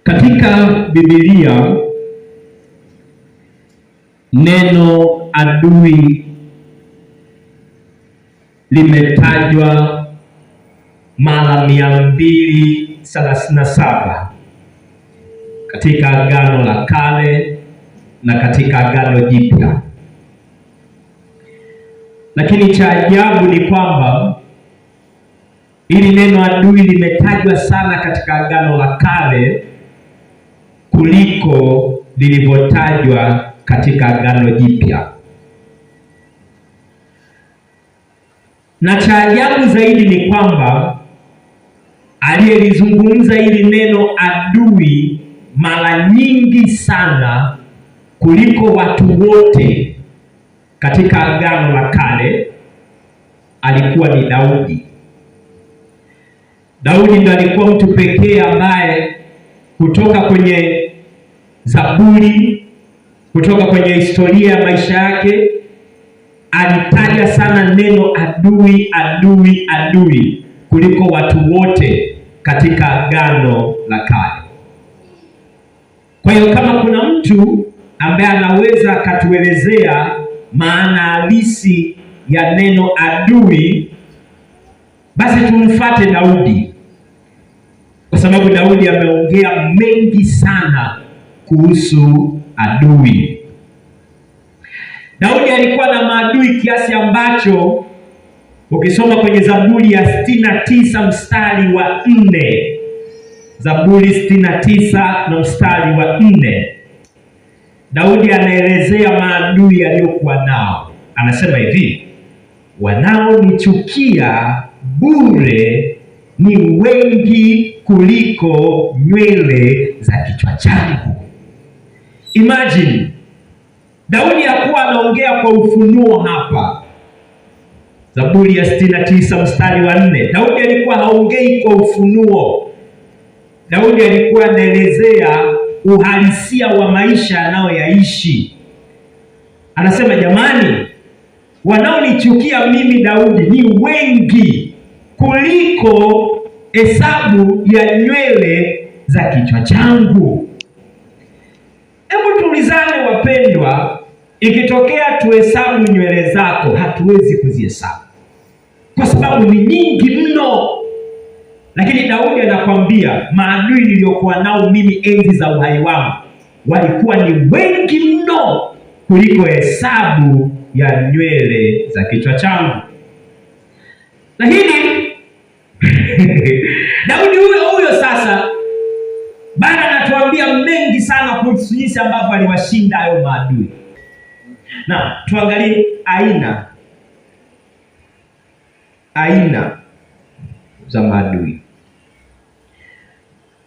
Katika Biblia neno adui limetajwa mara 237 katika Agano la Kale na katika Agano Jipya. Lakini cha ajabu ni kwamba hili neno adui limetajwa sana katika Agano la Kale kuliko lilivyotajwa katika Agano Jipya. Na cha ajabu zaidi ni kwamba aliyelizungumza hili neno adui mara nyingi sana kuliko watu wote katika Agano la Kale alikuwa ni Daudi. Daudi ndiye alikuwa mtu pekee ambaye kutoka kwenye Zaburi, kutoka kwenye historia ya maisha yake alitaja sana neno adui, adui, adui kuliko watu wote katika Agano la Kale. Kwa hiyo kama kuna mtu ambaye anaweza akatuelezea maana halisi ya neno adui, basi tumfuate Daudi, kwa sababu Daudi ameongea mengi sana kuhusu adui. Daudi alikuwa na maadui kiasi ambacho ukisoma kwenye Zaburi ya 69 mstari wa 4, Zaburi 69 na mstari wa 4, Daudi anaelezea maadui aliyokuwa nao. Anasema hivi: wanaonichukia bure ni wengi kuliko nywele za kichwa changu. Imagine, Daudi hakuwa anaongea kwa ufunuo hapa. Zaburi ya 69 mstari wa 4, Daudi alikuwa haongei kwa ufunuo. Daudi alikuwa anaelezea uhalisia wa maisha anayoyaishi. Anasema, jamani, wanaonichukia mimi Daudi ni wengi kuliko hesabu ya nywele za kichwa changu. Hebu tuulizane wapendwa, ikitokea tuhesabu nywele zako, hatuwezi kuzihesabu kwa sababu ni nyingi mno. Lakini Daudi anakwambia maadui niliyokuwa nao mimi enzi za uhai wangu walikuwa ni wengi mno kuliko hesabu ya nywele za kichwa changu. Lakini Daudi huyo sasa bado anatuambia mengi sana kuhusu jinsi ambavyo aliwashinda hayo maadui. Na tuangalie aina za maadui.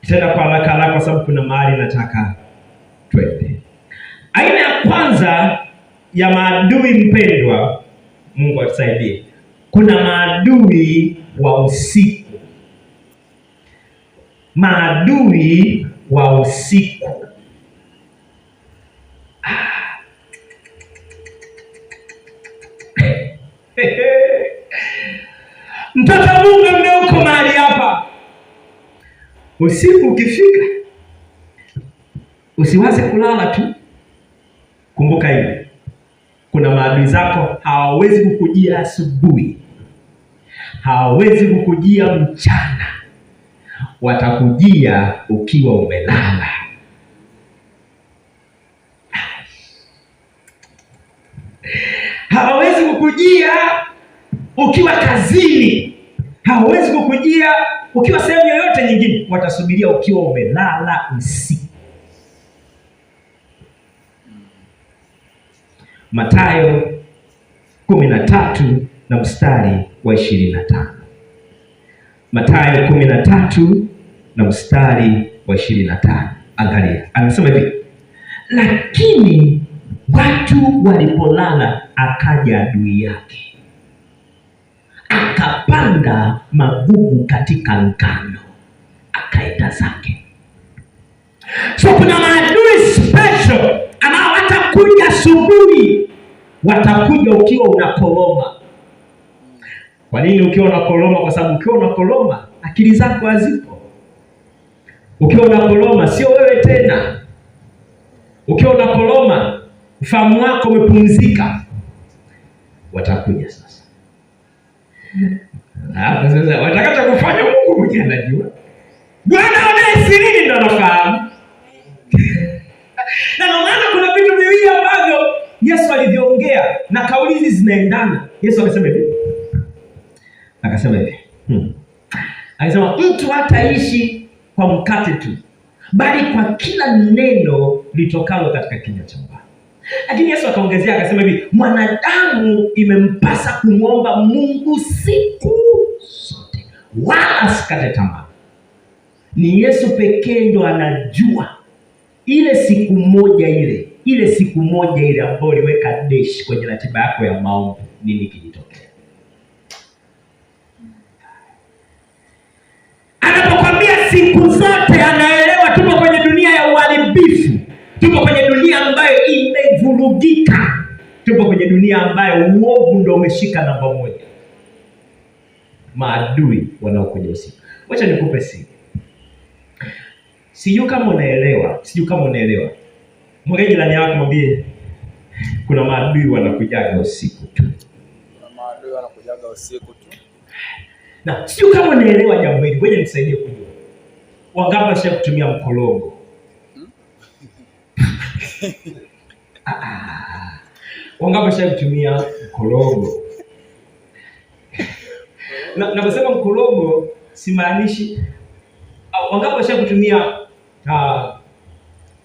Tena kwa haraka kwa sababu kuna mahali nataka twende. Aina ya kwanza ya maadui, mpendwa, Mungu atusaidie. Kuna maadui wa usiku. Maadui wa usiku. Mtoto Mungu mmeuko mahali hapa. Usiku ukifika, usiwaze kulala tu. Kumbuka hivi, kuna maadui zako hawawezi kukujia asubuhi, hawawezi kukujia mchana, watakujia ukiwa umelala. Hawawezi kukujia ukiwa kazini, hawawezi kukujia ukiwa sehemu yoyote nyingine, watasubiria ukiwa umelala usiku. Mathayo 13 na mstari wa 25. Mathayo 13 na mstari wa 25. Angalia, anasema hivi: lakini watu walipolala, akaja adui yake, akapanda magugu katika ngano, akaenda zake. So kuna maadui special ambao watakuja asubuhi, watakuja ukiwa unakoroma. Kwa nini ukiwa unakoroma? Kwa sababu ukiwa unakoroma akili zako hazipo. Ukiwa unakoroma sio wewe tena. Ukiwa unakoroma ufahamu wako umepumzika. Watakuja sasa. Sasa watakacha kufanya Mungu mwenyewe anajua. Bwana anayesi nini ndo anafahamu. Na maana kuna vitu viwili ambavyo Yesu alivyoongea na kauli hizi zinaendana. Yesu akasema hivi. Akasema mtu hataishi kwa mkate tu, bali kwa kila neno litokalo katika kinywa cha Bwana. Lakini Yesu akaongezea akasema hivi, mwanadamu imempasa kumwomba Mungu siku zote, wala asikate tamaa. Ni Yesu pekee ndo anajua ile siku moja ile ambayo uliweka dash kwenye ratiba yako ya maombi, nini kijitokea. Anapokwambia siku zote, anaelewa tupo kwenye dunia ya uharibifu, tupo kwenye dunia ambayo imevurugika, tupo kwenye dunia ambayo uovu ndio umeshika namba moja. Maadui wanaokuja usiku. Wacha nikupe siri. Sijui kama unaelewa. Mwambie jirani yako, mwambie kuna maadui wanakujaga usiku tu. Na sio kama unaelewa jambo hili, ngoja nisaidie kujua. Wangapi washawahi kutumia mkorogo? Wangapi washawahi kutumia mkorogo? Na kusema mkorogo simaanishi wangapi washawahi kutumia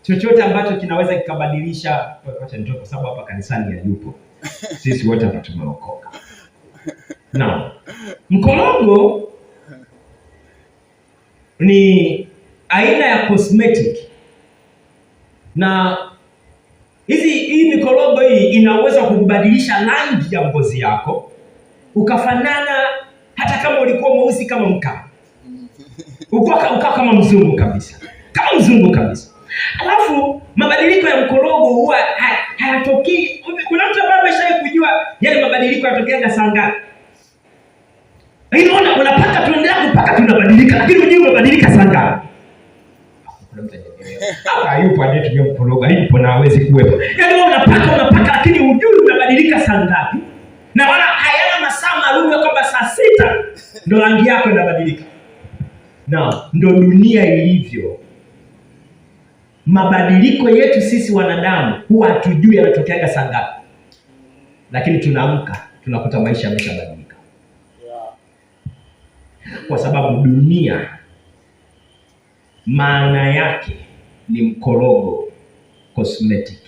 chochote ambacho kinaweza kikabadilisha. Wacha nitoke kwa sababu hapa kanisani hayupo. Sisi wote hapa tumeokoka. Na mkorogo ni aina ya cosmetic, na hii mikorogo hii inaweza kubadilisha rangi ya ngozi yako ukafanana, hata kama ulikuwa mweusi kama mkaa ukawa kama mzungu kabisa. Alafu mabadiliko ya mkorogo huwa hayatokii. Kuna mtu ambaye ameshawahi kujua yale mabadiliko yanatokea saa ngapi? Unaona, unapaka tuendelea kupaka tunabadilika, lakini unajua umebadilika saa ngapi? Kuna mtu hayupo anayetumia mkorogo, hayupo na hawezi kuwepo. Yaani wewe unapaka lakini unajua unabadilika saa ngapi? Na wala hayana masaa maalum kwamba saa 6 ndo rangi yako inabadilika. Na ndo dunia ilivyo. Mabadiliko yetu sisi wanadamu huwa hatujui yanatokea saa ngapi. Lakini tunaamka tunakuta maisha yameshabadilika. Kwa sababu dunia maana yake ni mkorogo, cosmetic,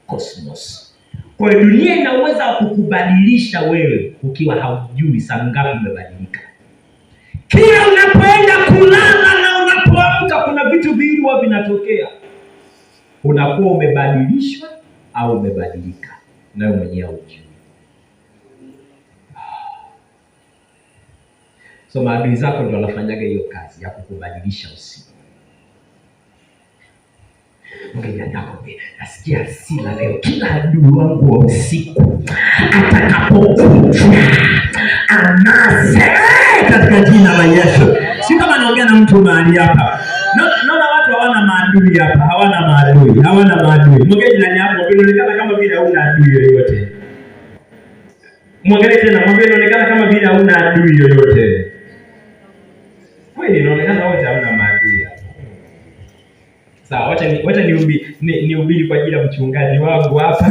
cosmos. Kwa hiyo dunia inaweza kukubadilisha wewe ukiwa haujui saa ngapi umebadilika. Kila unapoenda kulala na unapoamka kuna vitu viwili huwa vinatokea. Unakuwa umebadilishwa au umebadilika, na wewe mwenyewe hujui. So maadui zako ndio wanafanyaga hiyo kazi ya kukubadilisha usiku. Nasikia hasira leo. Kila adui wangu wa usiku atakapokuja anase katika jina la Yesu. Si kama naongea na mtu mahali hapa. Naona watu hawana maadui hapa, hawana maadui. Mwongee jirani yako, inaonekana kama vile hauna adui yoyote. Mwongee tena, mwambie inaonekana kama vile hauna adui yoyote. Kweli inaonekana wote hauna maadui hapa. Sawa, wacha nihubiri kwa ajili ya mchungaji wangu hapa.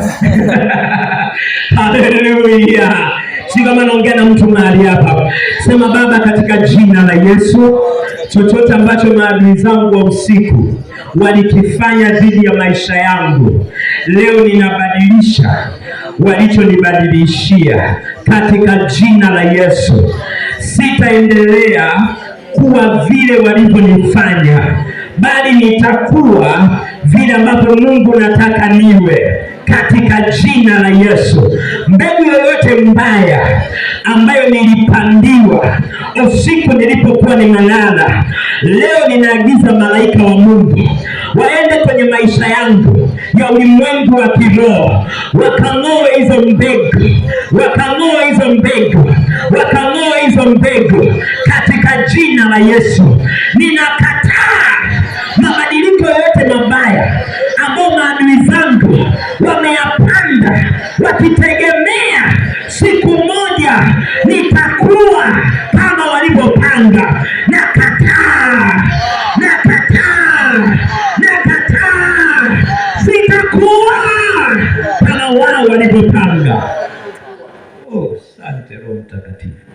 Haleluya. Si kama naongea na mtu mahali hapa. Sema, Baba, katika jina la Yesu, chochote ambacho maadui zangu wa usiku walikifanya dhidi ya maisha yangu, leo ninabadilisha walichonibadilishia katika jina la Yesu. Sitaendelea kuwa vile walivyonifanya, bali nitakuwa vile ambavyo Mungu nataka niwe katika jina la Yesu. Mbegu yoyote mbaya ambayo nilipandiwa usiku nilipokuwa nimelala, leo ninaagiza malaika wa Mungu waende kwenye maisha yangu ya ulimwengu wa kiroho, wakang'oe hizo mbegu katika jina la Yesu. Ninakataa wakitegemea siku moja nitakuwa kama walivyopanga. Nakataa, nakataa, nakataa, sitakuwa kama wao walivyopanga. Oh, asante Roho Mtakatifu.